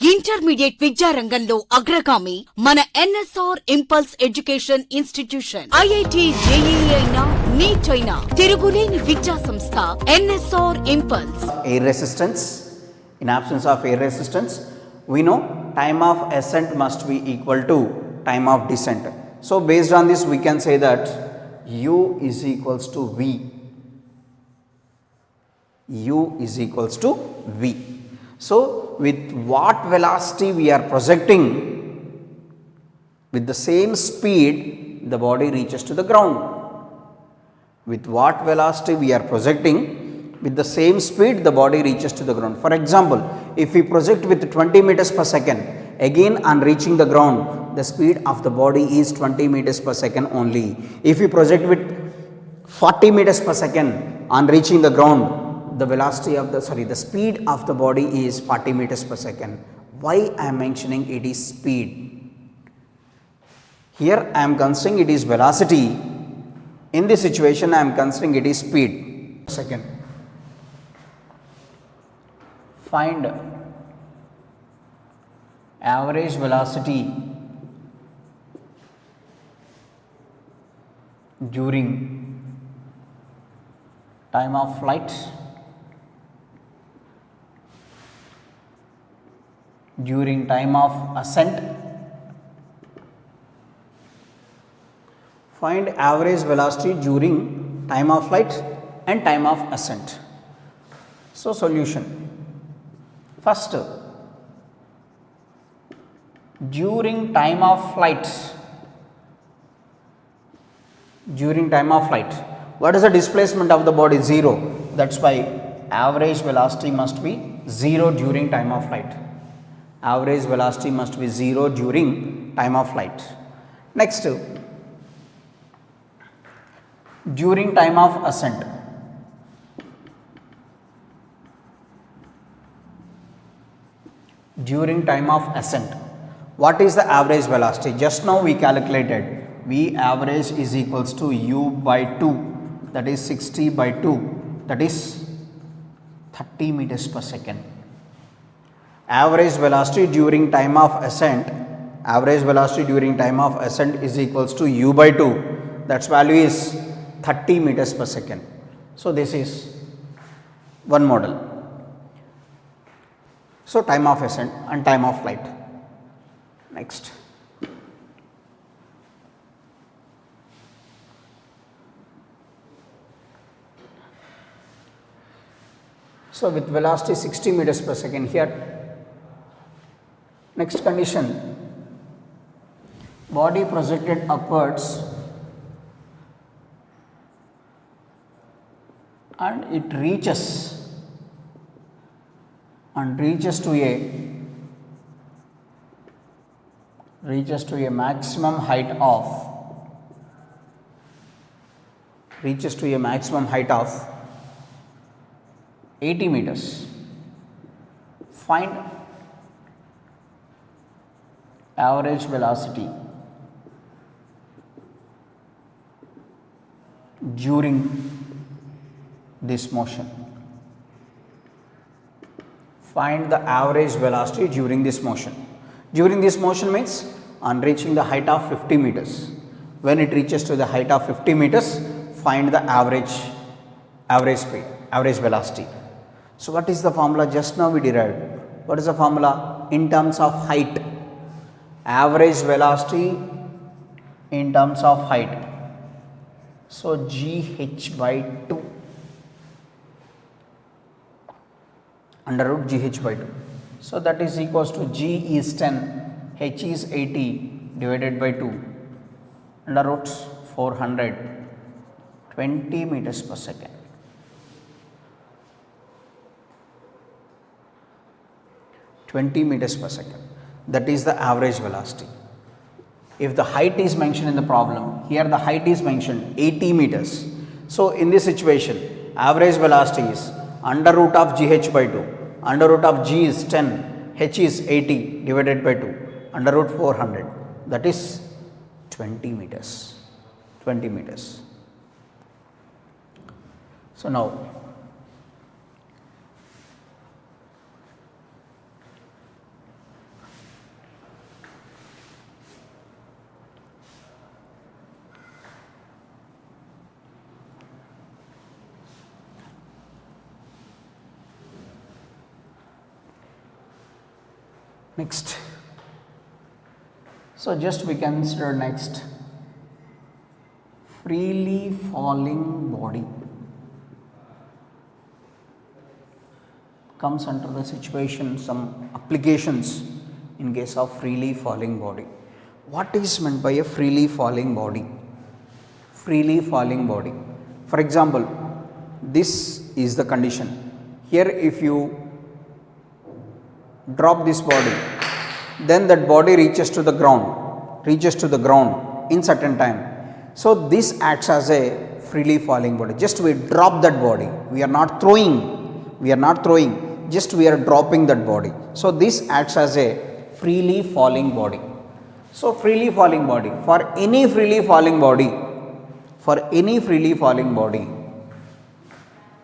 Intermediate విద్యారంగంలో అగ్రగామి మన NSR impulse education institution. IIT JEE అయినా నీట్ అయినా తిరుగులేని విద్యా సంస్థ NSR impulse. Air resistance. In absence of air resistance, we know time of ascent must be equal to time of descent. So based on this we can say that u is equals to v. U is equals to v. So with what velocity we are projecting, with the same speed the body reaches to the ground. With what velocity we are projecting, with the same speed the body reaches to the ground. For example, if we project with 20 meters per second, again on reaching the ground the speed of the body is 20 meters per second only. If we project with 40 meters per second on reaching the ground, the velocity of the speed of the body is 40 meters per second. Why I am mentioning it is speed? Here I am considering it is velocity. In this situation I am considering it is speed. Second, find average velocity during time of flight, during time of ascent. Find average velocity during time of flight and time of ascent. So solution. First, during time of flight, what is the displacement of the body? 0. That's why average velocity must be 0 during time of flight. Average velocity must be 0 during time of flight. Next, during time of ascent, what is the average velocity? Just now we calculated V average is equals to u by 2, that is 60 by 2, that is 30 meters per second. Average velocity during time of ascent, is equals to u by 2, that's value is 30 meters per second. So this is one model. So time of ascent and time of flight. Next, so with velocity 60 meters per second here. Next condition, body projected upwards and it reaches to a maximum height of 80 meters. Find average velocity during this motion. Find the average velocity during this motion. During this motion means on reaching the height of 50 meters. When it reaches to the height of 50 meters, find the average speed, average velocity. So what is the formula? Just now we derived. What is the formula? In terms of height, average velocity in terms of height. So gh by 2, under root gh by 2. So that is equals to g is 10, h is 80 divided by 2, under root 400, 20 meters per second. 20 meters per second. That is the average velocity. If the height is mentioned in the problem, here the height is mentioned 80 meters. So in this situation, average velocity is under root of gh by 2, under root of g is 10, h is 80 divided by 2, under root 400, that is 20 meters. So now Next. So just we consider next freely falling body comes under the situation some applications in case of freely falling body. What is meant by a freely falling body? Freely falling body. For example, this is the condition. Here if you drop this body, then that body reaches to the ground in certain time. So this acts as a freely falling body. Just we drop that body. We are not throwing, just we are dropping that body. So this acts as a freely falling body. So freely falling body, for any freely falling body,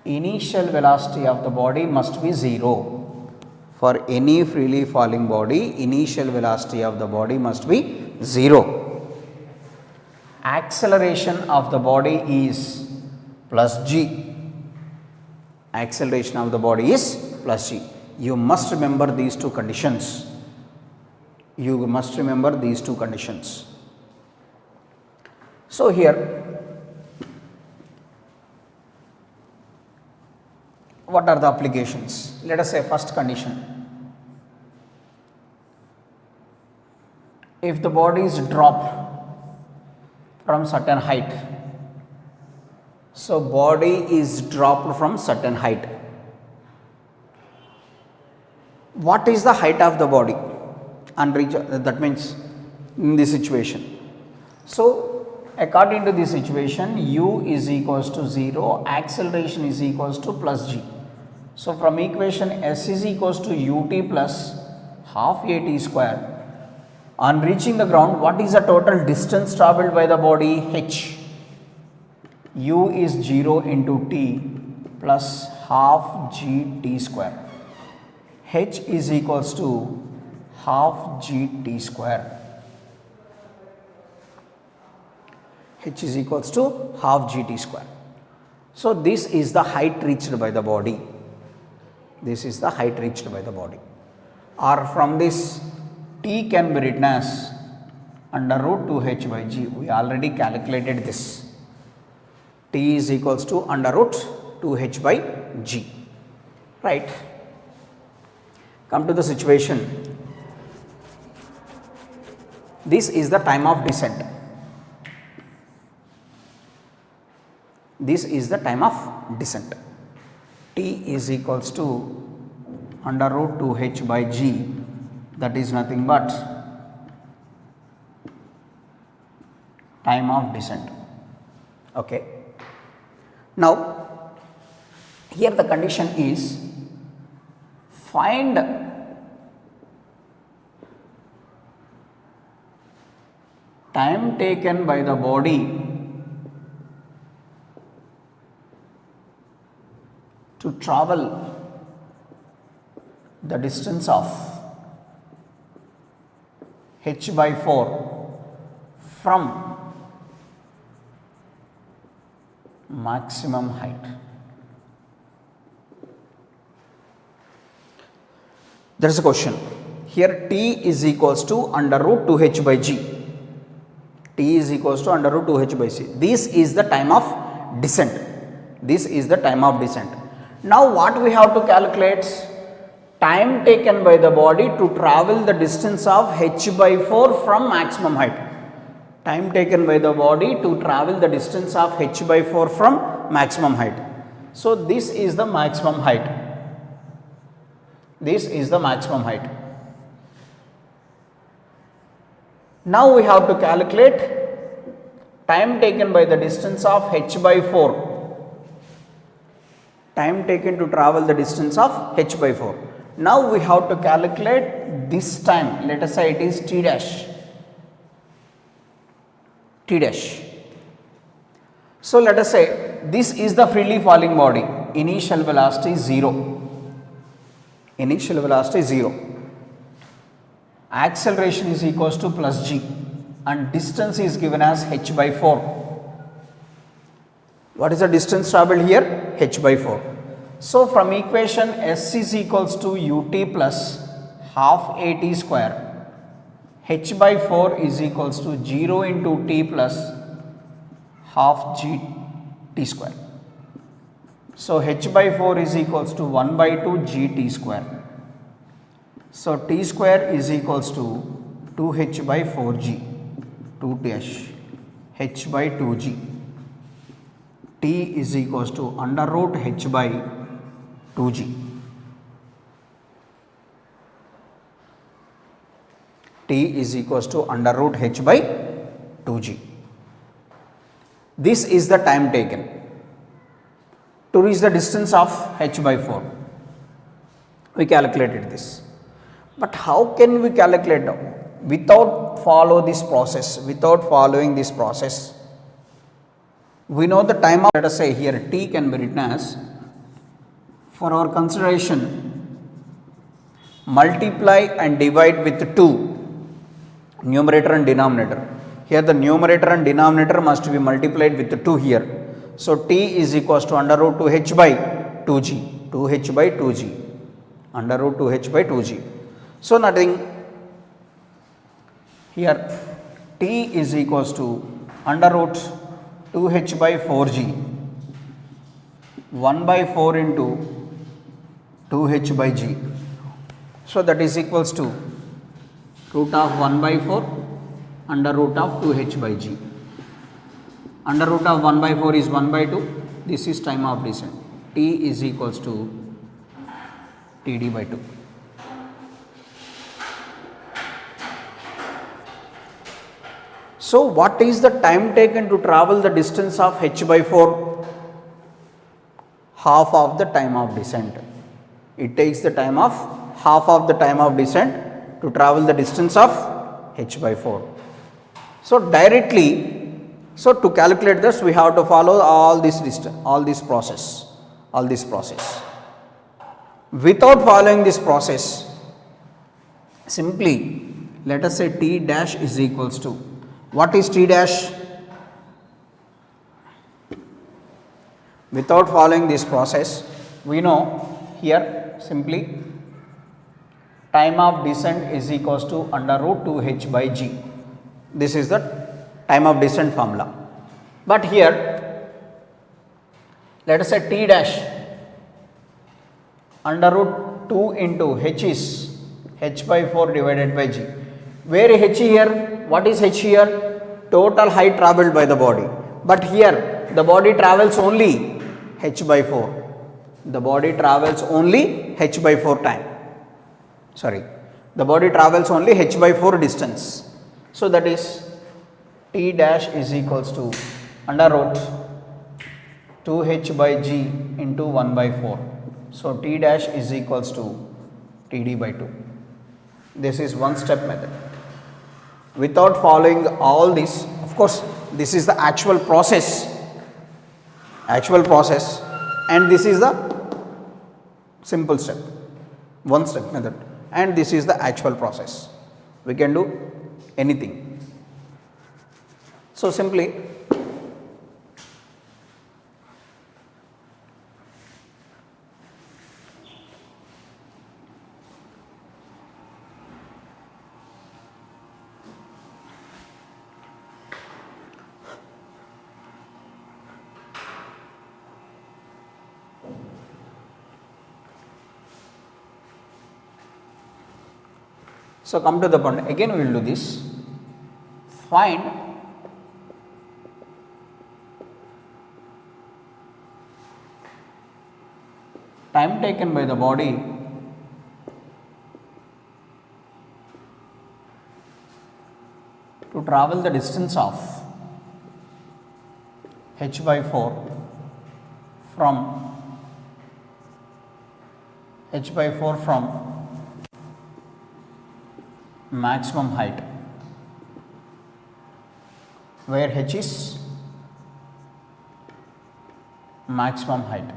initial velocity of the body must be 0. For any freely falling body, initial velocity of the body must be 0. Acceleration of the body is plus g. Acceleration of the body is plus g. You must remember these two conditions. So here, what are the applications? Let us say first condition. If the body is dropped from certain height, so body is dropped from certain height. What is the height of the body? That means in this situation. So according to this situation, u is equals to 0, acceleration is equals to plus g. So from equation s is equals to ut plus half at square. On reaching the ground, what is the total distance travelled by the body? H. U is 0 into t plus half gt square. H is equals to half gt square. H is equals to half gt square. So this is the height reached by the body. Or from this, t can be written as under root 2h by g. We already calculated this. T is equals to under root 2h by g. Right. Come to the situation. This is the time of descent. T is equals to under root 2h by g, that is nothing but time of descent. Okay. Now here the condition is find time taken by the body to travel the distance of h by 4 from maximum height. There is a question. Here t is equals to under root 2h by g. T is equals to under root 2h by c. This is the time of descent. Now what we have to calculate? Time taken by the body to travel the distance of h by 4 from maximum height. Time taken by the body to travel the distance of h by 4 from maximum height. So this is the maximum height. Now we have to calculate time taken by the distance of h by 4. Time taken to travel the distance of h by 4. Now we have to calculate this time. Let us say it is t dash. So let us say this is the freely falling body. Initial velocity is 0. Acceleration is equals to plus g and distance is given as h by 4. What is the distance travelled here? H by 4. So from equation s is equals to ut plus half at square, h by 4 is equals to 0 into t plus half g t square. So h by 4 is equals to 1 by 2 g t square. So t square is equals to 2h by 4g, 2h, h by 2g. T is equals to under root h by 2g. T is equals to under root h by 2g. This is the time taken to reach the distance of h by 4. We calculated this. But how can we calculate without following this process? We know the time of, let us say here t can be written as, for our consideration, multiply and divide with 2, numerator and denominator. Here the numerator and denominator must be multiplied with 2 here. So t is equals to under root 2h by 2g, 2h by 2g, under root 2h by 2g. So nothing here, t is equals to under root 2h by 4g, 1 by 4 into 2h by g. So that is equals to root of 1 by 4 under root of 2h by g. Under root of 1 by 4 is 1 by 2. This is time of descent. T is equals to Td by 2. So what is the time taken to travel the distance of h by 4? Half of the time of descent. It takes the time of half of the time of descent to travel the distance of h by 4. So directly, so to calculate this we have to follow all this process. Without following this process, simply let us say t dash is equals to, what is t dash? Without following this process, we know here simply time of descent is equals to under root 2h by g. This is the time of descent formula. But here let us say t dash under root 2 into h is h by 4 divided by g. Where h here? What is h here? Total height travelled by the body. But here the body travels only h by 4. The body travels only h by 4 time. The body travels only h by 4 distance. So that is t dash is equals to under root 2h by g into 1 by 4. So t dash is equals to Td by 2. This is one step method. Without following all this, of course this is the actual process, and this is the simple step, one step method, and this is the actual process. We can do anything. So simply so come to the point, again we will do this. Find time taken by the body to travel the distance of h by 4 from maximum height, where h is maximum height.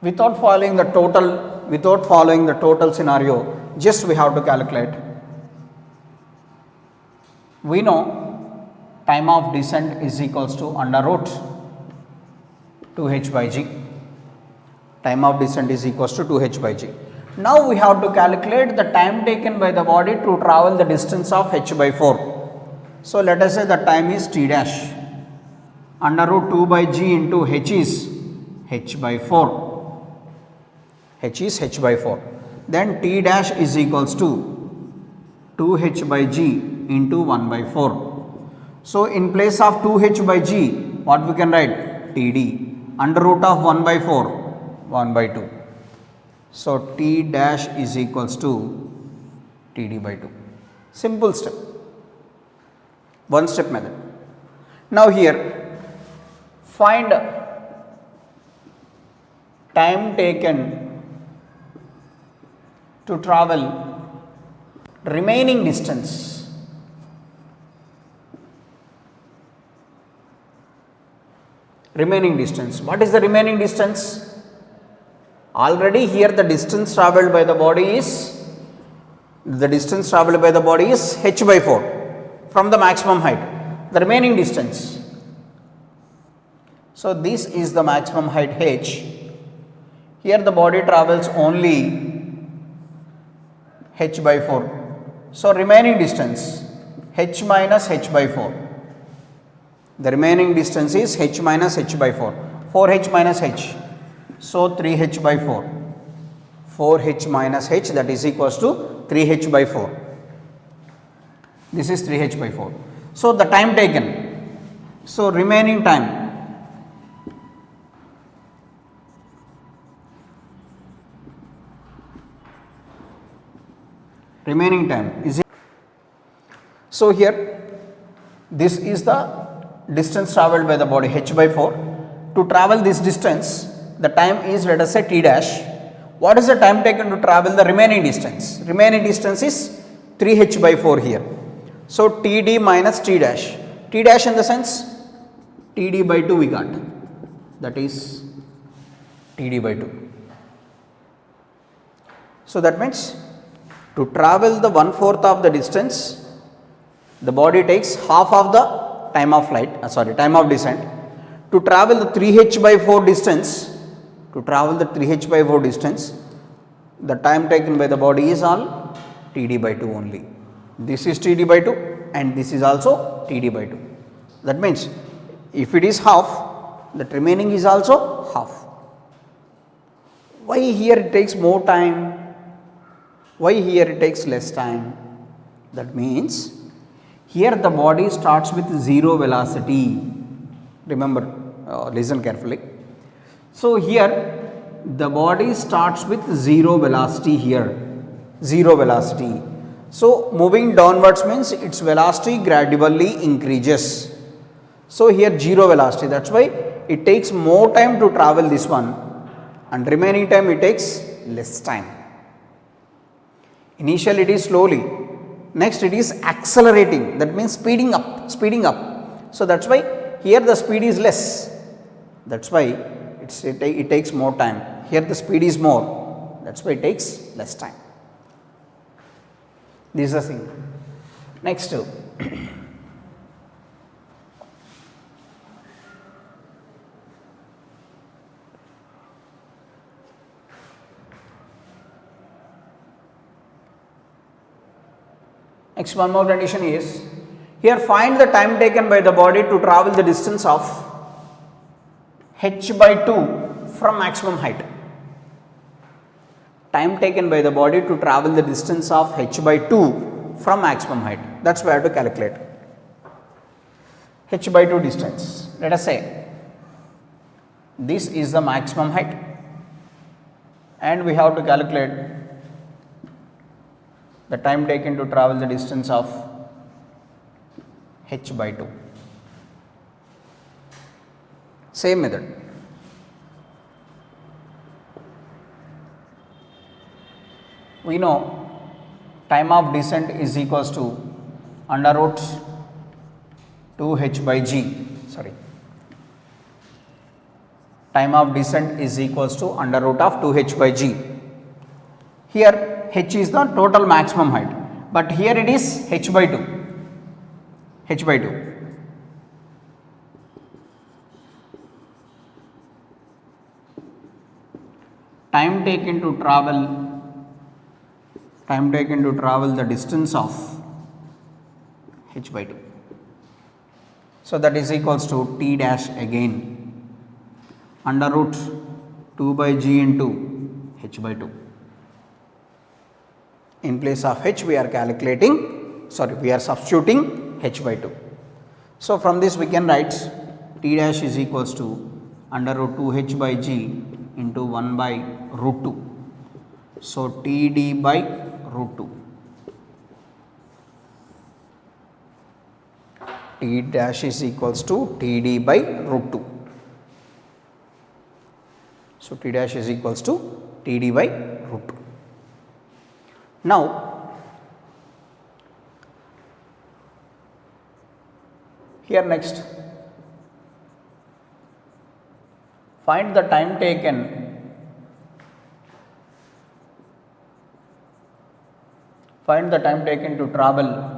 Without following the total scenario, just we have to calculate. We know time of descent is equals to under root 2h by g. Time of descent is equals to 2h by g. Now we have to calculate the time taken by the body to travel the distance of h by 4. So let us say the time is t dash. Under root 2 by g into h is h by 4. H is h by 4. Then t dash is equals to 2h by g into 1 by 4. So in place of 2h by g, what we can write? Td. Under root of 1 by 4, 1 by 2. So t dash is equals to Td by 2. Simple step. One step method. Now here find time taken to travel remaining distance. Remaining distance. What is the remaining distance? Already here the distance travelled by the body is h by 4 from the maximum height. The remaining distance. So this is the maximum height h. Here the body travels only h by 4. So remaining distance h minus h by 4. The remaining distance is h minus h by 4. 4h minus h. So 3h by 4. 4h minus h, that is equals to 3h by 4. This is 3h by 4. So the time taken. So remaining time. Remaining time is. So here this is the distance travelled by the body h by 4. To travel this distance, the time is, let us say, t dash. What is the time taken to travel the remaining distance? Remaining distance is 3h by 4 here. So td minus t dash. T dash in the sense td by 2 we got. That is td by 2. So that means to travel the 1/4 of the distance, the body takes half of the time of flight, time of descent. To travel the 3h by 4 distance, the time taken by the body is all td by 2 only. This is td by 2 and this is also td by 2. That means if it is half, the remaining is also half. Why here it takes more time? Why here it takes less time? That means here the body starts with 0 velocity. Remember, listen carefully. So here the body starts with 0 velocity here. 0 velocity. So moving downwards means its velocity gradually increases. So here 0 velocity. That's why it takes more time to travel this one, and remaining time it takes less time. Initially it is slowly, next it is accelerating, that means speeding up. So that's why here the speed is less, that's why it takes more time. Here the speed is more, that's why it takes less time. This is the thing. Next one more condition is, here find the time taken by the body to travel the distance of h by 2 from maximum height. Time taken by the body to travel the distance of h by 2 from maximum height. That's why I have to calculate h by 2 distance. Let us say this is the maximum height and we have to calculate the time taken to travel the distance of h by 2. Same method. We know time of descent is equals to under root 2h by g. Time of descent is equals to under root of 2h by g. Here h is the total maximum height, but here it is h by 2. Time taken to travel time taken to travel the distance of h by 2. So, that is equals to t dash again under root 2 by g into h by 2. In place of h we are we are substituting h by 2. So, from this we can write t dash is equals to under root 2h by g into 1 by root 2. So, Td by root 2. T dash is equals to Td by root 2. So, T dash is equals to Td by root 2. Now, here next find the time taken to travel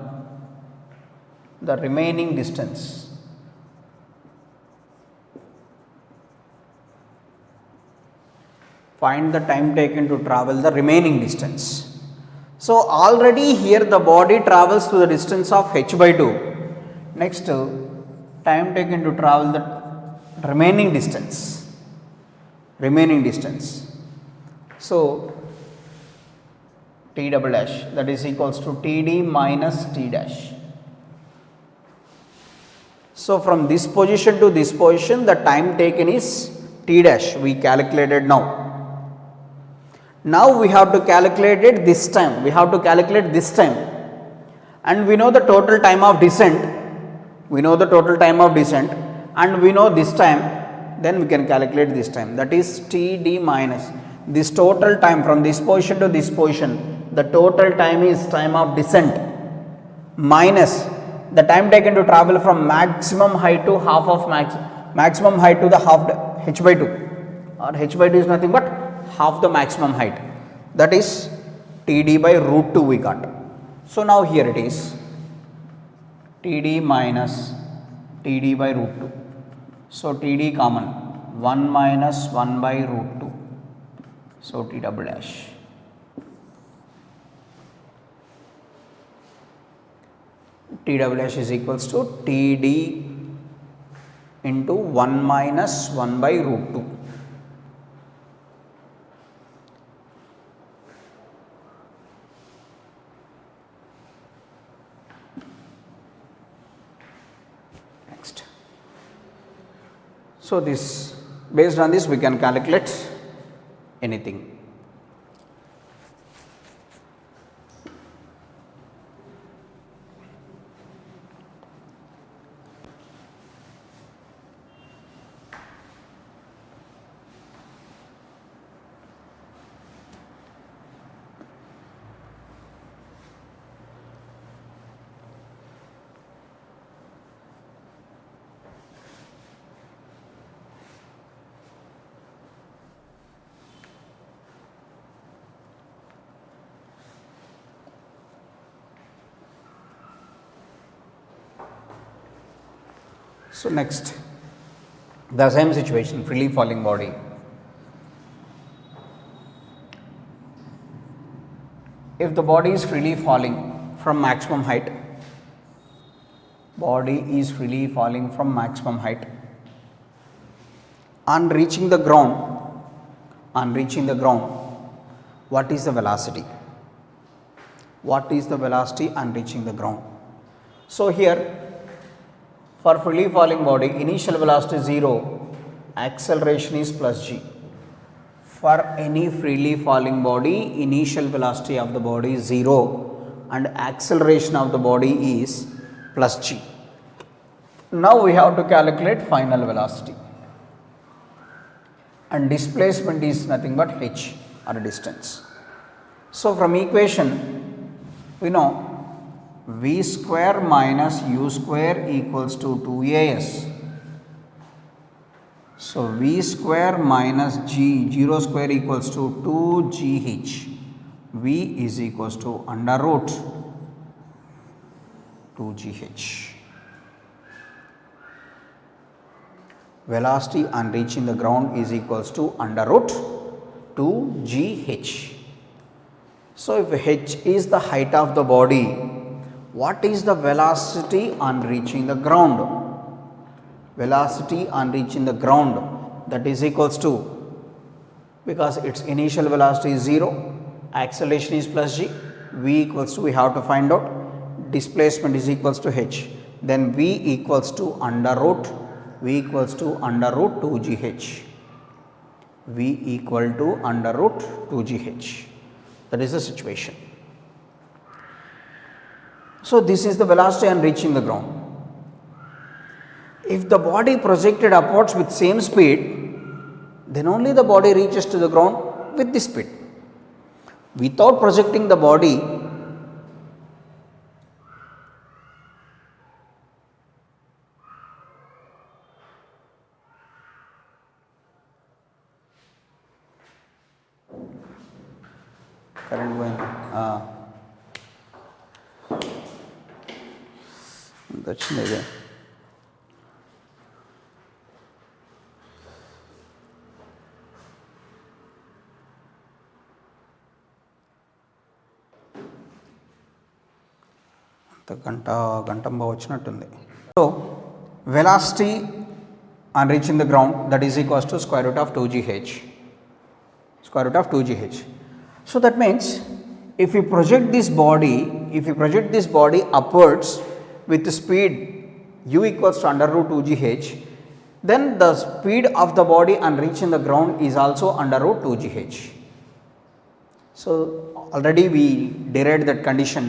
the remaining distance. Find the time taken to travel the remaining distance. So, already here the body travels to the distance of h by 2. Next, time taken to travel the remaining distance. So, t double dash that is equals to Td minus t dash. So, from this position to this position the time taken is t dash we calculated now. Now, we have to calculate it this time, and we know the total time of descent, and we know this time, then we can calculate this time, that is Td minus this total time from this position to this position, the total time is time of descent minus the time taken to travel from maximum height to half of maximum height to the half h by 2, or h by 2 is nothing but half the maximum height, that is Td by root 2 we got. So, now here it is Td minus Td by root 2. So, Td common 1 minus 1 by root 2. So, T double dash. T double dash is equals to Td into 1 minus 1 by root 2. Next. So, this based on this we can calculate anything. So, next the same situation, freely falling body. If the body is freely falling from maximum height, on reaching the ground, what is the velocity? On reaching the ground? So, here for freely falling body, initial velocity 0, acceleration is plus g. For any freely falling body, initial velocity of the body is 0 and acceleration of the body is plus g. Now, we have to calculate final velocity, and displacement is nothing but h, or distance. So, from equation we know v square minus u square equals to 2as. So, v square minus g 0 square equals to 2gh, v is equals to under root 2gh. Velocity on reaching the ground is equals to under root 2gh. So if h is the height of the body, what is the velocity on reaching the ground? Velocity on reaching the ground, that is equals to, because its initial velocity is 0, acceleration is plus g, v equals to, we have to find out, displacement is equals to h, then v equals to under root 2gh, v equal to under root 2gh. That is the situation. So this is the velocity on reaching the ground. If the body projected upwards with same speed, then only the body reaches to the ground with this speed. Without projecting the body, current going, that's maybe. గంటంబ వచ్చినట్టుంది. So velocity on reaching the ground, that is equals to square root of 2gh. So that means if you project this body upwards with the speed u equals to under root 2gh, then the speed of the body on reaching the ground is also under root 2gh. So already we derived that condition.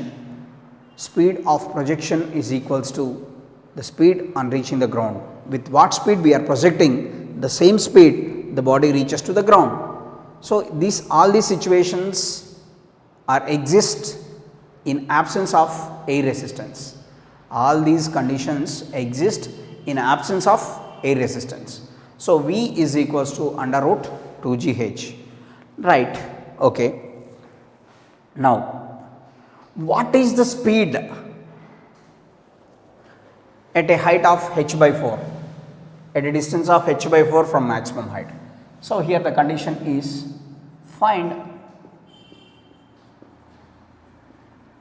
Speed of projection is equals to the speed on reaching the ground. With what speed we are projecting, the same speed the body reaches to the ground. So all these situations exist in absence of air resistance. All these conditions exist in absence of air resistance. So v is equals to under root 2gh. Right. Okay. Now, what is the speed at a height of h by 4, at a distance of h by 4 from maximum height? So here the condition is, find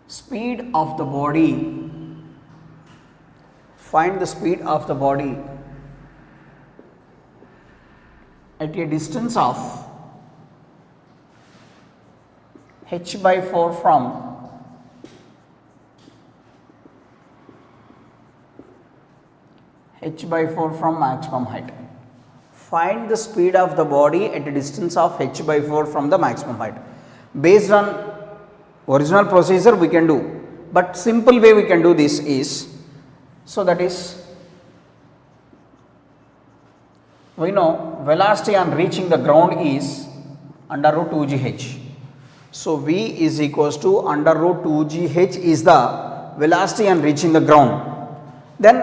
speed of the body, at a distance of h by 4 from maximum height. Find the speed of the body at a distance of h by 4 from the maximum height. Based on original procedure we can do, but simple way we can do this is, so that is, we know velocity on reaching the ground is under root 2gh. So v is equals to under root 2gh is the velocity on reaching the ground. Then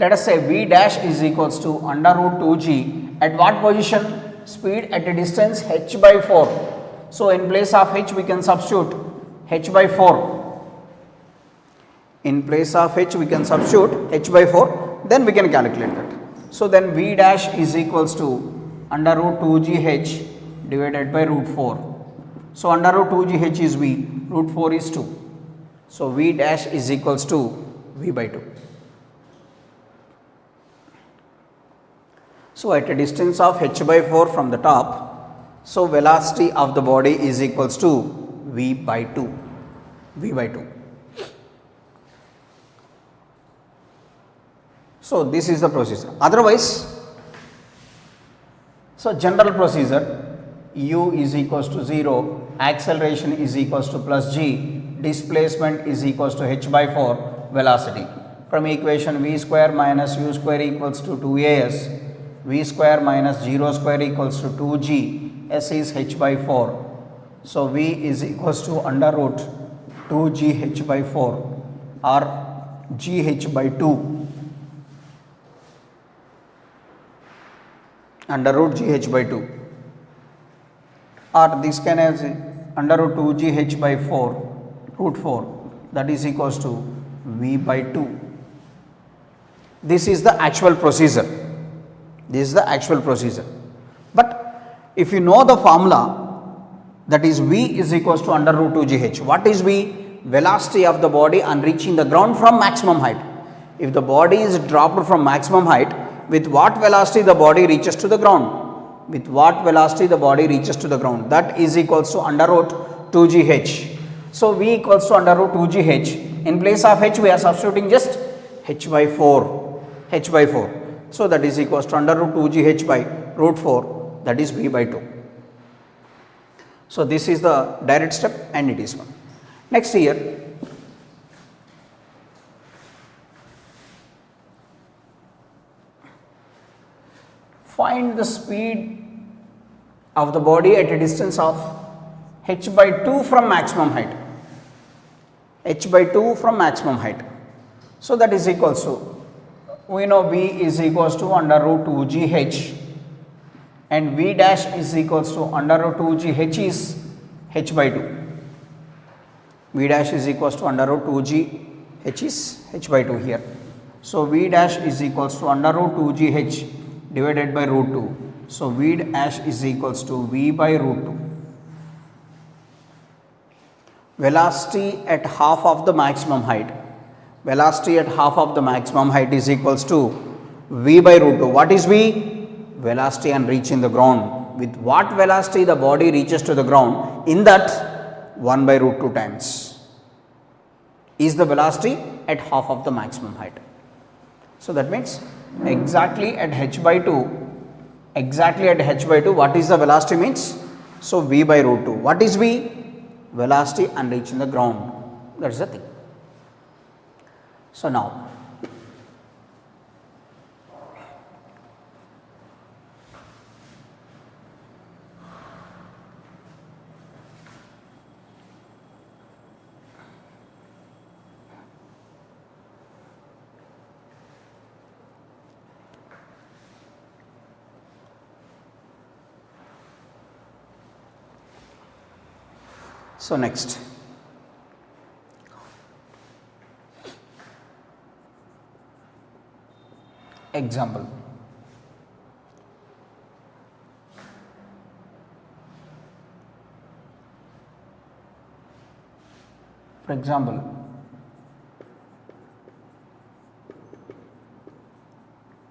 let us say v dash is equals to under root 2g at what position? Speed at a distance h by 4. So in place of h we can substitute h by 4. In place of h we can substitute h by 4, then we can calculate that. So then v dash is equals to under root 2gh divided by root 4. So under root 2gh is v, root 4 is 2. So v dash is equals to v by 2. So at a distance of h by 4 from the top, so velocity of the body is equals to v by 2. So this is the procedure. Otherwise, so general procedure, u is equals to 0, acceleration is equals to plus g, displacement is equals to h by 4, velocity. From equation v square minus u square equals to 2as, v square minus 0 square equals to 2g, s is h by 4. So v is equals to under root 2gh by 4 or gh by 2, under root gh by 2, or this can have under root 2gh by 4 root 4, that is equals to v by 2. This is the actual procedure. But if you know the formula, that is V is equals to under root 2gh. What is V? Velocity of the body on reaching the ground from maximum height. If the body is dropped from maximum height, with what velocity the body reaches to the ground? With what velocity the body reaches to the ground? That is equals to under root 2gh. So V equals to under root 2gh. In place of h, we are substituting just h by 4. H by 4. So that is equals to under root 2gh by root 4, that is V by 2. So this is the direct step and it is 1. Next here, find the speed of the body at a distance of h by 2 from maximum height. H by 2 from maximum height. So that is equals to, we know V is equals to under root 2gh and V dash is equals to under root 2gh is h by 2. V dash is equals to under root 2gh is h by 2 here. So V dash is equals to under root 2gh divided by root 2. So V dash is equals to V by root 2. Velocity at half of the maximum height. Velocity at half of the maximum height is equals to V by root 2. What is V? Velocity on reaching the ground. With what velocity the body reaches to the ground? In that 1 by root 2 times is the velocity at half of the maximum height. So that means exactly at h by 2, what is the velocity means? So V by root 2. What is V? Velocity on reaching the ground. That is the thing. So now, next, example. For example,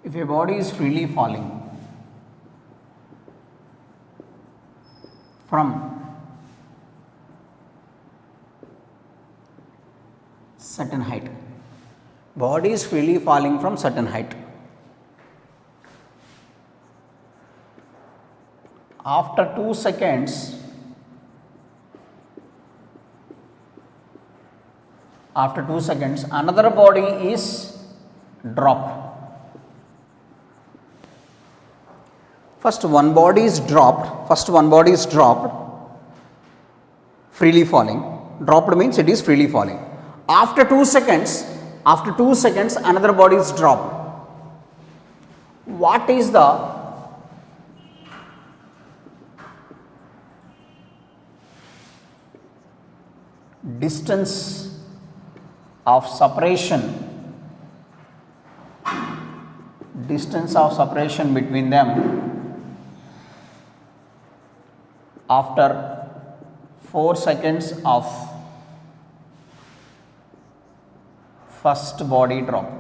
if a body is freely falling from certain height, body is freely falling from certain height. After 2 seconds, another body is dropped. First one body is dropped, freely falling. Dropped means it is freely falling. After 2 seconds, another body is dropped. What is the distance of separation between them after 4 seconds of first body drop?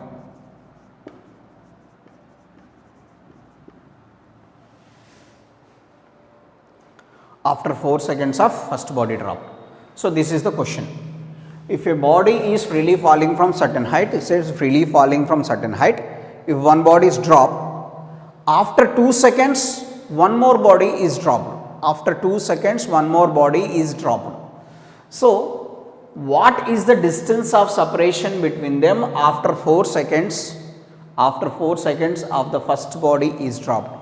After 4 seconds of first body drop. So this is the question. If a body is freely falling from certain height, it says freely falling from certain height. If one body is dropped, after 2 seconds, one more body is dropped. After 2 seconds, one more body is dropped. So what is the distance of separation between them after 4 seconds? After 4 seconds of the first body is dropped.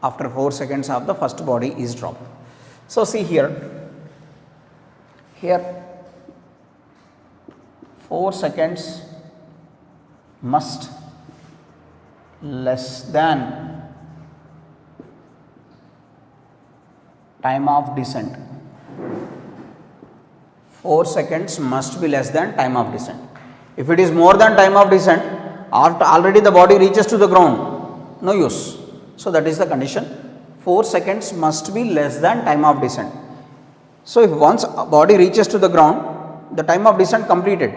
After 4 seconds of the first body is dropped. So see here 4 seconds must less than time of descent. 4 seconds must be less than time of descent. If it is more than time of descent, after already the body reaches to the ground, no use. So that is the condition. 4 seconds must be less than time of descent. So if once a body reaches to the ground, the time of descent completed.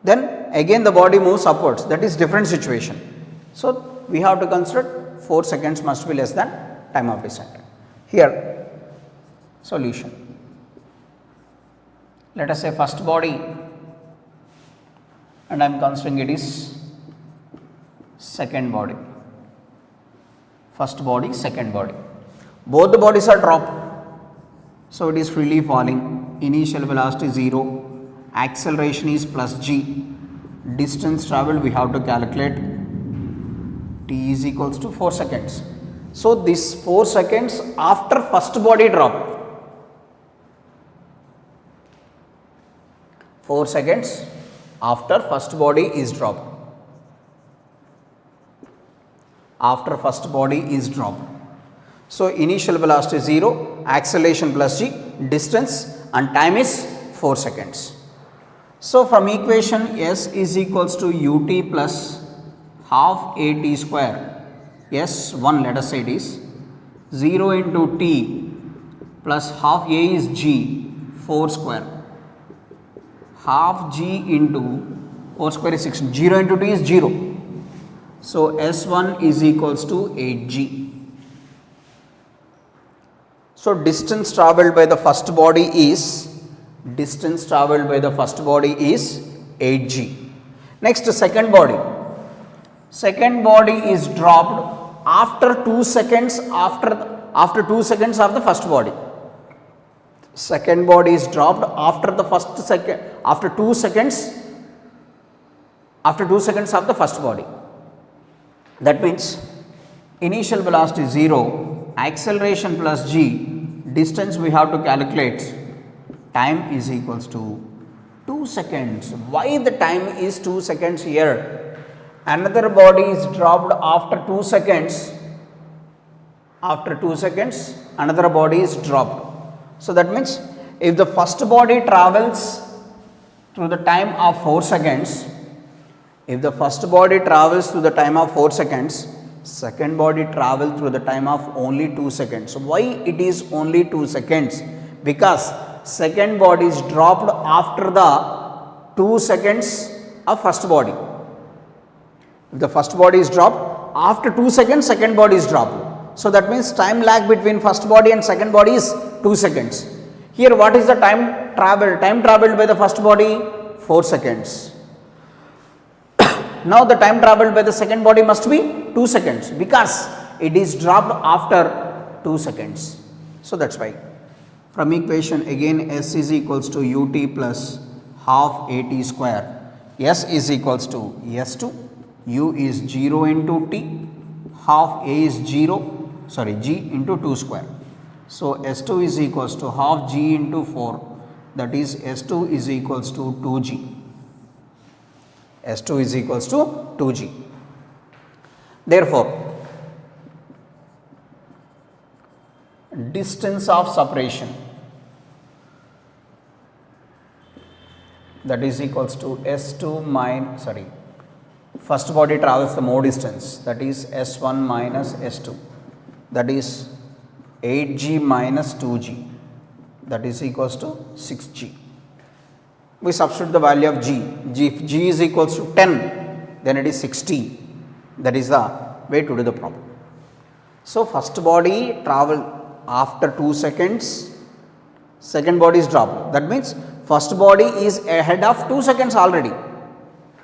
Then again the body moves upwards, that is different situation. So we have to consider 4 seconds must be less than time of descent. Here solution. Let us say first body, and I am considering it is second body. First body, second body. Both the bodies are dropped. So it is freely falling. Initial velocity 0. Acceleration is plus g. Distance travelled we have to calculate. T is equals to 4 seconds. So this 4 seconds after first body drop. 4 seconds after first body is dropped. After first body is dropped. So initial velocity 0, acceleration plus g, distance and time is 4 seconds. So from equation S is equals to ut plus half at square, S1 let us say it is 0 into t plus half a is g 4 square, half g into 4 square is 6, 0 into t is 0. So S1 is equals to 8g. So distance travelled by the first body is 8g. Next second body. Second body is dropped after 2 seconds after 2 seconds of the first body. Second body is dropped after the first second, after 2 seconds of the first body. That means initial velocity 0, acceleration plus g, distance we have to calculate, time is equals to 2 seconds. Why the time is 2 seconds here? Another body is dropped after 2 seconds. After 2 seconds, another body is dropped. So that means if the first body travels through the time of 4 seconds, if the first body travels through the time of 4 seconds, second body travels through the time of only 2 seconds. Why it is only 2 seconds? Because second body is dropped after the 2 seconds of first body. If the first body is dropped, after 2 seconds second body is dropped. So that means time lag between first body and second body is 2 seconds. Here what is the time traveled? Time traveled by the first body 4 seconds. Now the time traveled by the second body must be 2 seconds because it is dropped after 2 seconds. So that's why. From equation again S is equals to ut plus half at square. S is equals to S2. U is 0 into t. Half a is g into 2 square. So S2 is equals to half g into 4. That is S2 is equals to 2g. S2 is equals to 2g. Therefore, distance of separation, that is equals to S2 minus, first body travels the more distance, that is S1 minus S2, that is 8g minus 2g, that is equals to 6g. We substitute the value of g. If g is equals to 10, then it is 60. That is the way to do the problem. So first body travel after 2 seconds, second body is dropped. That means first body is ahead of 2 seconds already.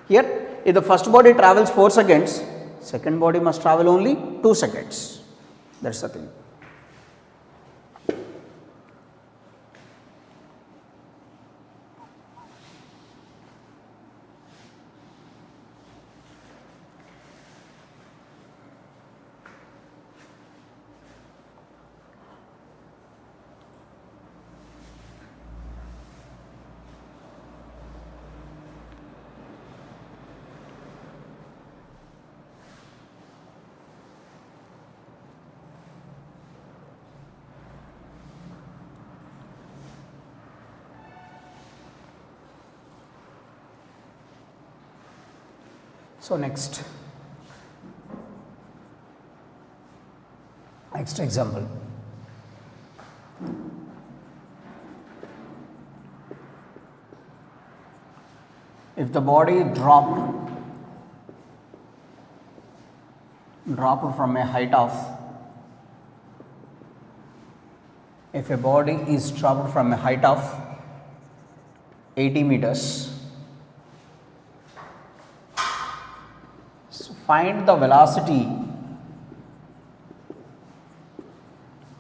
Here, if the first body travels 4 seconds, second body must travel only 2 seconds. That's the thing. So next example, if the body dropped from a height of, if a body is dropped from a height of 80 meters, so find the velocity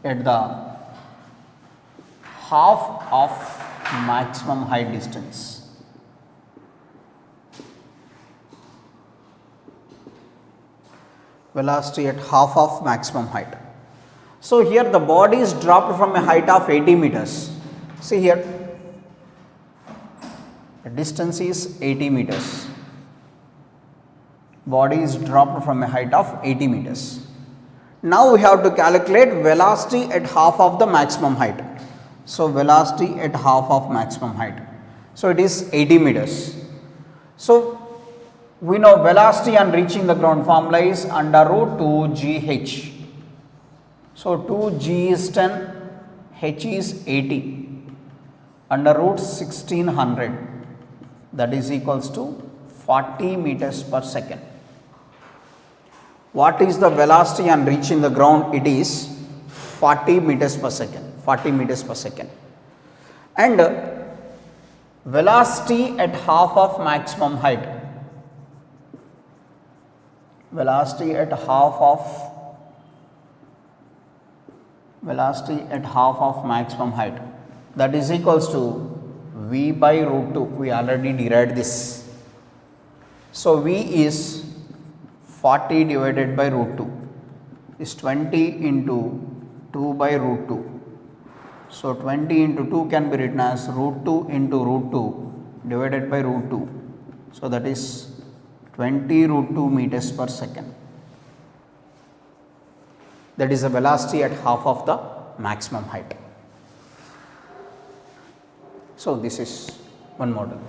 at the half of maximum height distance. Velocity at half of maximum height. So here the body is dropped from a height of 80 meters. See here, the distance is 80 meters. Body is dropped from a height of 80 meters. Now we have to calculate velocity at half of the maximum height. So velocity at half of maximum height. So it is 80 meters. So we know velocity on reaching the ground formula is under root 2gh. So 2g is 10, h is 80, under root 1600, that is equals to 40 meters per second. What is the velocity on reaching the ground? It is 40 meters per second, 40 meters per second. And velocity at half of maximum height, velocity at half of maximum height, that is equals to v by root 2. We already derived this. So v is 40 divided by root 2 is 20 into 2 by root 2. So 20 into 2 can be written as root 2 into root 2 divided by root 2. So that is 20 root 2 meters per second. That is the velocity at half of the maximum height. So this is one model.